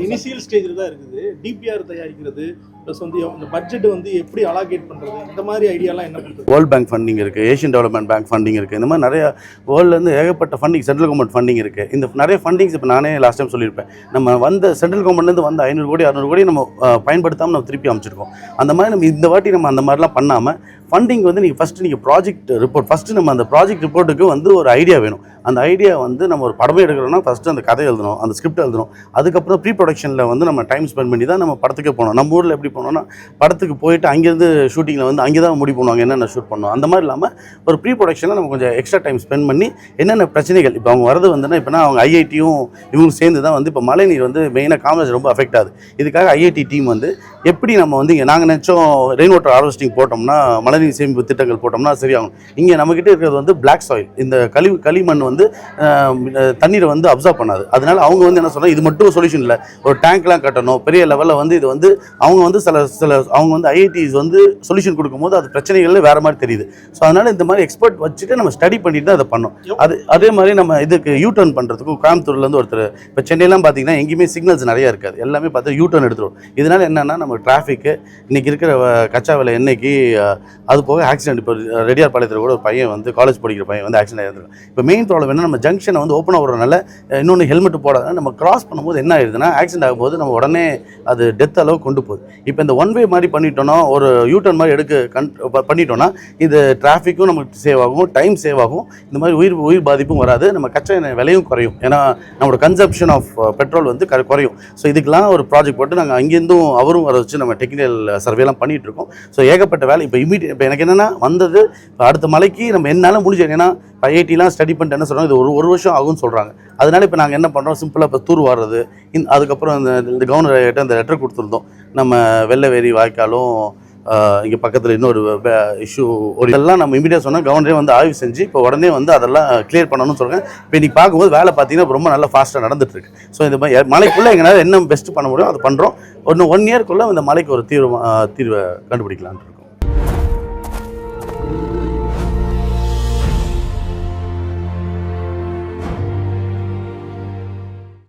Initial ஸ்டேஜில் தான் இருக்குது. டிபிஆர் தயாரிக்கிறது ப்ளஸ் வந்து இந்த பட்ஜெட் வந்து எப்படி அலாகேட் பண்ணுறது, இந்த மாதிரி ஐடியாலாம் என்ன பண்ணுறது? வேர்ல்ட் பேங்க் ஃபண்டிங் இருக்குது, ஏஷியன் டெவலப்மெண்ட் பேங்க் ஃபண்டிங் இருக்குது. இந்த மாதிரி நிறைய வேர்ல்டுலேருந்து ஏகப்பட்ட ஃபண்டிங், சென்ட்ரல் கவர்மெண்ட் ஃபண்டிங் இருக்குது. இந்த நிறைய ஃபண்டிங்ஸ் இப்போ நானே லாஸ்ட் டைம் சொல்லியிருப்பேன். நம்ம வந்த சென்ட்ரல் கவர்மெண்ட்லேருந்து வந்த 500 கோடி 600 கோடி நம்ம பயன்படுத்தாமல் நம்ம திருப்பி அமைச்சிருக்கோம். அந்த மாதிரி நம்ம இந்த வாட்டி நம்ம அந்த மாதிரிலாம் பண்ணாமல் ஃபண்டிங் வந்து நீங்கள் ஃபஸ்ட்டு நீங்கள் ப்ராஜெக்ட் ரிப்போர்ட், ஃபஸ்ட்டு நம்ம அந்த ப்ராஜெக்ட் ரிப்போர்ட்டுக்கு வந்து ஒரு ஐடியா வேணும். அந்த ஐடியா வந்து நம்ம ஒரு படமே எடுக்கிறோம்னா ஃபஸ்ட்டு அந்த கதை எழுதணும், அந்த ஸ்கிரிப்ட் எழுதணும். அதுக்கப்புறம் ப்ரீ ப்ரொடக்ஷனில் வந்து நம்ம டைம் ஸ்பெண்ட் பண்ணி தான் நம்ம படத்துக்கே போகணும். நம்ம ஊரில் எப்படி போனோம்னா படத்துக்கு போயிட்டு அங்கேருந்து ஷூட்டிங்கில் வந்து அங்கே தான் முடிவு பண்ணுவாங்க என்னென்ன ஷூட் பண்ணணும். அந்த மாதிரி இல்லாமல் ஒரு ப்ரீ ப்ரொடக்ஷனில் நம்ம கொஞ்சம் எக்ஸ்ட்ரா டைம் ஸ்பெண்ட் பண்ணி என்னென்ன பிரச்சனைகள் இப்போ அவங்க வரது வந்துன்னா இப்போனா அவங்க ஐஐடியும் இவங்க சேர்ந்து தான் வந்து இப்போ மழை நீர் வந்து மெயினாக காமராஜ் ரொம்ப அஃபெக்ட் ஆகுது. இதுக்காக ஐஐடி டீம் வந்து எப்படி நம்ம வந்து இங்கே நாங்கள் நினச்சோம் ரெயின் வாட்டர் ஹார்வெஸ்டிங் போட்டோம்னா மழைநீர் சேமிப்பு திட்டங்கள் போட்டோம்னா சரியாகும். இங்கே நம்மக்கிட்ட இருக்கிறது வந்து பிளாக் சாயில், இந்த களிமண் வந்து தண்ணீரை வந்து அப்சர்வ் பண்ணாது. அதனால அவங்க வந்து என்ன சொல்கிறாங்க, இது மட்டும் சொல்யூஷன் இல்லை, ஒரு டேங்க்லாம் கட்டணும் பெரிய லெவலில் வந்து இது வந்து அவங்க வந்து சில அவங்க வந்து ஐஐடிஸ் வந்து சொல்யூஷன் கொடுக்கும்போது அது பிரச்சனைகள் வேறு மாதிரி தெரியுது. ஸோ அதனால் இந்த மாதிரி எக்ஸ்பர்ட் வச்சுட்டு நம்ம ஸ்டடி பண்ணிட்டு தான் அதை பண்ணோம். அதே மாதிரி நம்ம இதுக்கு யூ டர்ன் பண்ணுறதுக்கும் கோயம்புத்தூர்லேருந்து ஒருத்தர் இப்போ சென்னையெல்லாம் பார்த்தீங்கன்னா எங்கேயுமே சிக்னல்ஸ் நிறையா இருக்காது, எல்லாமே பார்த்து யூ டர்ன் எடுத்துரும். இதனால் என்னென்னா நம்ம டிராஃபிக்கு இன்றைக்கி இருக்கிற கச்சா விலை என்னைக்கு அது போக ஆக்சிடென்ட். இப்போ ரெடியார் பாளையத்தில் கூட ஒரு பையன் வந்து காலேஜ் படிக்கிற பையன் வந்து ஆக்சிடென்ட் ஆகிருந்துருக்கும். இப்போ மெயின் ப்ராப்ளம் என்ன, நம்ம ஜங்ஷனை வந்து ஓப்பனாக விடுறதுனால இன்னொன்று ஹெல்மெட் போடாத நம்ம கிராஸ் பண்ணும்போது என்ன ஆயிடுதுன்னா ஆக்சிடென்ட் ஆகும்போது நம்ம உடனே அது டெத் அளவு கொண்டு போகுது. இப்போ இந்த ஒன் வே மாதிரி பண்ணிட்டோன்னா, ஒரு யூட்டர்ன் மாதிரி பண்ணிட்டோன்னா இது டிராஃபிக்கும் நமக்கு சேவ் ஆகும், டைம் சேவ் ஆகும், இந்த மாதிரி உயிர் பாதிப்பும் வராது, நம்ம கச்சா எண்ணெய் விலையும் குறையும். ஏன்னா நம்மளோட கன்சப்ஷன் ஆஃப் பெட்ரோல் வந்து குறையும். ஸோ இதுக்கெலாம் ஒரு ப்ராஜெக்ட் போட்டு நாங்கள் அங்கேருந்தும் அவரும் வர வச்சு நம்ம டெக்னிக்கல் சர்வேலாம் பண்ணிகிட்டு இருக்கோம். ஸோ ஏகப்பட்ட வேலை இப்போ இப்போ எனக்கு என்னென்னா வந்தது இப்போ அடுத்த மலைக்கு நம்ம என்னால் முடிஞ்சு, ஏன்னா ஐஐடிலாம் ஸ்டடி பண்ணிட்டு என்ன சொல்கிறாங்க, இது ஒரு வருஷம் ஆகும்னு சொல்கிறாங்க. அதனால இப்போ நாங்கள் என்ன பண்ணுறோம், சிம்பிளாக இப்போ தூர் வாடுறது, அதுக்கப்புறம் இந்த கவர்னர் அந்த லெட்டர் கொடுத்துருந்தோம். நம்ம வெள்ளவேரி வாய்க்காலும் இங்கே பக்கத்தில் இன்னொரு இஷ்யூ ஒரு இதெல்லாம் நம்ம இமீடியட்டாக சொன்னால் கவர்னரே வந்து ஆய்வு செஞ்சு இப்போ உடனே வந்து அதெல்லாம் கிளியர் பண்ணணும்னு சொல்கிறேன். இப்போ இன்றைக்கி பார்க்கும்போது வேலை பார்த்தீங்கன்னா ரொம்ப நல்லா ஃபாஸ்ட்டாக நடந்துகிட்ருக்கு. ஸோ இந்த மாதிரி மலைக்குள்ளே எங்களால் என்ன பெஸ்ட்டு பண்ண முடியும் அதை பண்ணுறோம். 1 இயர்க்குள்ளே இந்த மலைக்கு ஒரு தீர்வை கண்டுபிடிக்கலான்ட்டு.